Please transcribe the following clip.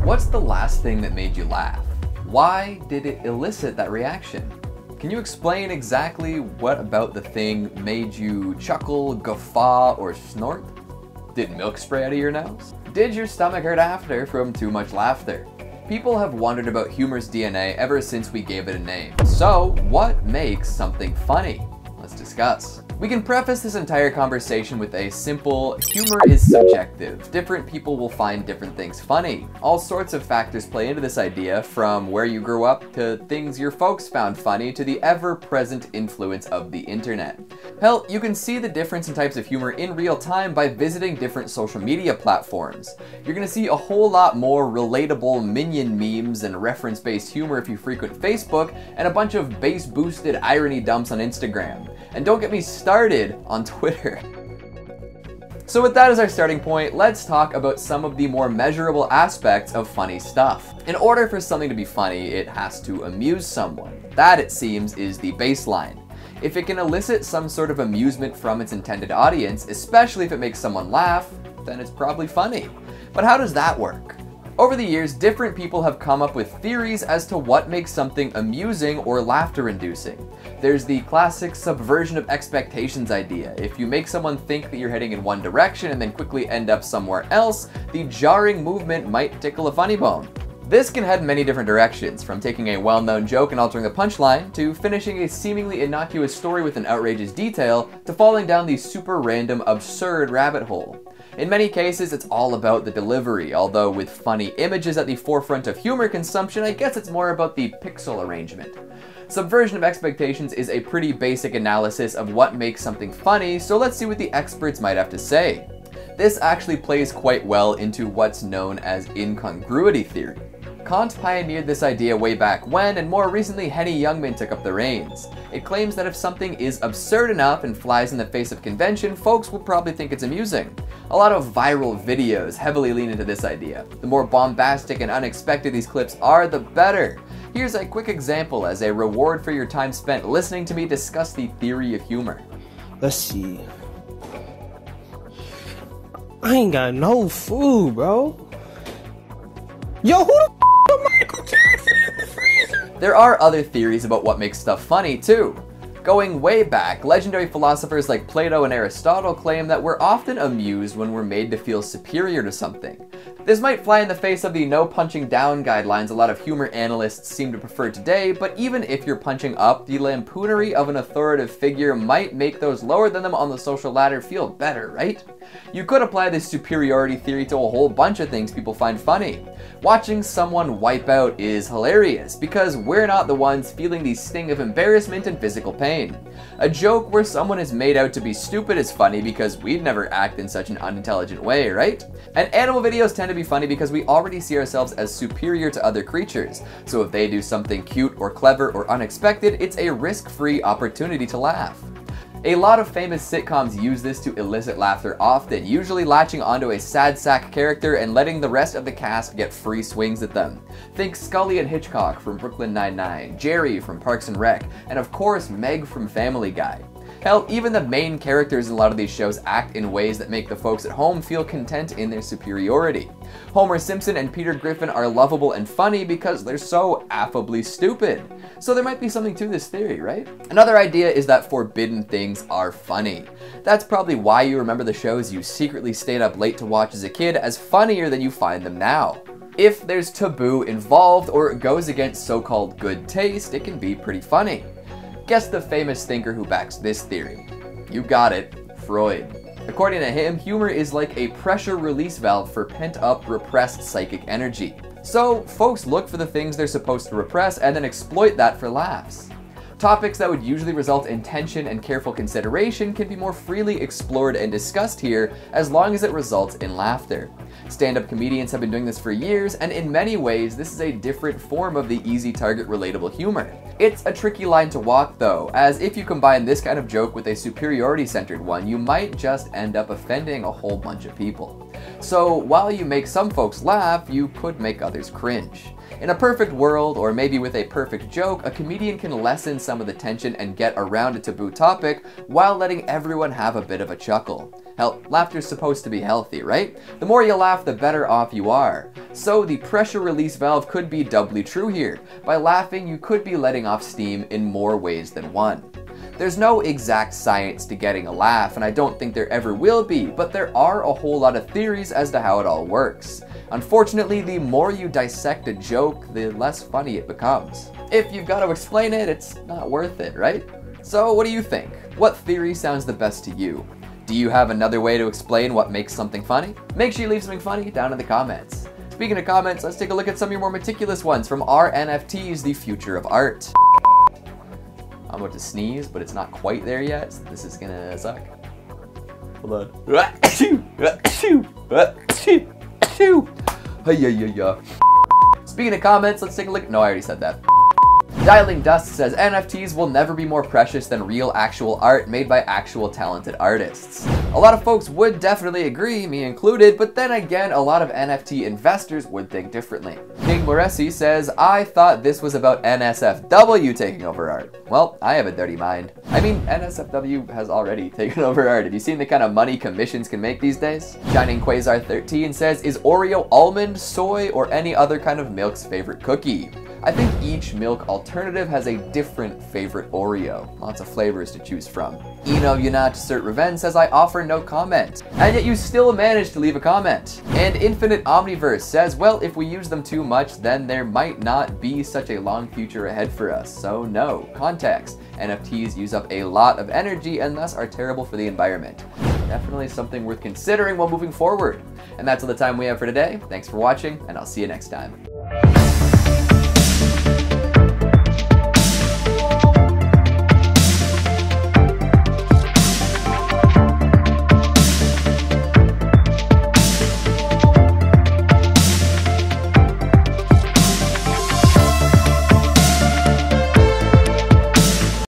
What's the last thing that made you laugh? Why did it elicit that reaction? Can you explain exactly what about the thing made you chuckle, guffaw, or snort? Did milk spray out of your nose? Did your stomach hurt after from too much laughter? People have wondered about humor's DNA ever since we gave it a name. So, what makes something funny? Let's discuss. We can preface this entire conversation with a simple, humor is subjective. Different people will find different things funny. All sorts of factors play into this idea, from where you grew up to things your folks found funny to the ever-present influence of the internet. Hell, you can see the difference in types of humor in real time by visiting different social media platforms. You're gonna see a whole lot more relatable minion memes and reference-based humor if you frequent Facebook, and a bunch of bass-boosted irony dumps on Instagram. And don't get me started on Twitter. So with that as our starting point, let's talk about some of the more measurable aspects of funny stuff. In order for something to be funny, it has to amuse someone. That, it seems, is the baseline. If it can elicit some sort of amusement from its intended audience, especially if it makes someone laugh, then it's probably funny. But how does that work? Over the years, different people have come up with theories as to what makes something amusing or laughter-inducing. There's the classic subversion of expectations idea. If you make someone think that you're heading in one direction and then quickly end up somewhere else, the jarring movement might tickle a funny bone. This can head many different directions, from taking a well-known joke and altering the punchline, to finishing a seemingly innocuous story with an outrageous detail, to falling down the super random, absurd rabbit hole. In many cases, it's all about the delivery, although with funny images at the forefront of humor consumption, I guess it's more about the pixel arrangement. Subversion of expectations is a pretty basic analysis of what makes something funny, so let's see what the experts might have to say. This actually plays quite well into what's known as incongruity theory. Kant pioneered this idea way back when, and more recently Henny Youngman took up the reins. It claims that if something is absurd enough and flies in the face of convention, folks will probably think it's amusing. A lot of viral videos heavily lean into this idea. The more bombastic and unexpected these clips are, the better. Here's a quick example as a reward for your time spent listening to me discuss the theory of humor. Let's see. I ain't got no food, bro. Yo, who the Michael Jackson in the freezer? There are other theories about what makes stuff funny, too. Going way back, legendary philosophers like Plato and Aristotle claim that we're often amused when we're made to feel superior to something. This might fly in the face of the no punching down guidelines a lot of humor analysts seem to prefer today, but even if you're punching up, the lampoonery of an authoritative figure might make those lower than them on the social ladder feel better, right? You could apply this superiority theory to a whole bunch of things people find funny. Watching someone wipe out is hilarious because we're not the ones feeling the sting of embarrassment and physical pain. A joke where someone is made out to be stupid is funny because we'd never act in such an unintelligent way, right? And animal videos tend to be funny because we already see ourselves as superior to other creatures, so if they do something cute or clever or unexpected, it's a risk-free opportunity to laugh. A lot of famous sitcoms use this to elicit laughter often, usually latching onto a sad sack character and letting the rest of the cast get free swings at them. Think Scully and Hitchcock from Brooklyn Nine-Nine, Jerry from Parks and Rec, and of course Meg from Family Guy. Hell, even the main characters in a lot of these shows act in ways that make the folks at home feel content in their superiority. Homer Simpson and Peter Griffin are lovable and funny because they're so affably stupid. So there might be something to this theory, right? Another idea is that forbidden things are funny. That's probably why you remember the shows you secretly stayed up late to watch as a kid as funnier than you find them now. If there's taboo involved or it goes against so-called good taste, it can be pretty funny. Guess the famous thinker who backs this theory. You got it, Freud. According to him, humor is like a pressure release valve for pent-up, repressed psychic energy. So, folks look for the things they're supposed to repress and then exploit that for laughs. Topics that would usually result in tension and careful consideration can be more freely explored and discussed here as long as it results in laughter. Stand-up comedians have been doing this for years, and in many ways, this is a different form of the easy target relatable humor. It's a tricky line to walk though, as if you combine this kind of joke with a superiority-centered one, you might just end up offending a whole bunch of people. So while you make some folks laugh, you could make others cringe. In a perfect world, or maybe with a perfect joke, a comedian can lessen some of the tension and get around a taboo topic while letting everyone have a bit of a chuckle. Hell, laughter's supposed to be healthy, right? The more you laugh, the better off you are. So the pressure release valve could be doubly true here. By laughing, you could be letting off steam in more ways than one. There's no exact science to getting a laugh, and I don't think there ever will be, but there are a whole lot of theories as to how it all works. Unfortunately, the more you dissect a joke, the less funny it becomes. If you've got to explain it, it's not worth it, right? So what do you think? What theory sounds the best to you? Do you have another way to explain what makes something funny? Make sure you leave something funny down in the comments. Speaking of comments, let's take a look at some of your more meticulous ones from our NFTs, the future of art. I'm about to sneeze, but it's not quite there yet, so this is gonna suck. Hold on. Speaking of comments, let's take a look. No, I already said that. Dialing Dust says NFTs will never be more precious than real actual art made by actual talented artists. A lot of folks would definitely agree, me included, but then again, a lot of NFT investors would think differently. King Moresi says, I thought this was about NSFW taking over art. Well, I have a dirty mind. I mean, NSFW has already taken over art. Have you seen the kind of money commissions can make these days? Shining Quasar 13 says, is Oreo almond, soy, or any other kind of milk's favorite cookie? I think each milk alternative has a different favorite Oreo. Lots of flavors to choose from. Eno Yunat Cert Reven says, I offer no comment. And yet you still managed to leave a comment. And Infinite Omniverse says, well, if we use them too much, then there might not be such a long future ahead for us. So no. Context. NFTs use up a lot of energy and thus are terrible for the environment. Definitely something worth considering while moving forward. And that's all the time we have for today. Thanks for watching, and I'll see you next time.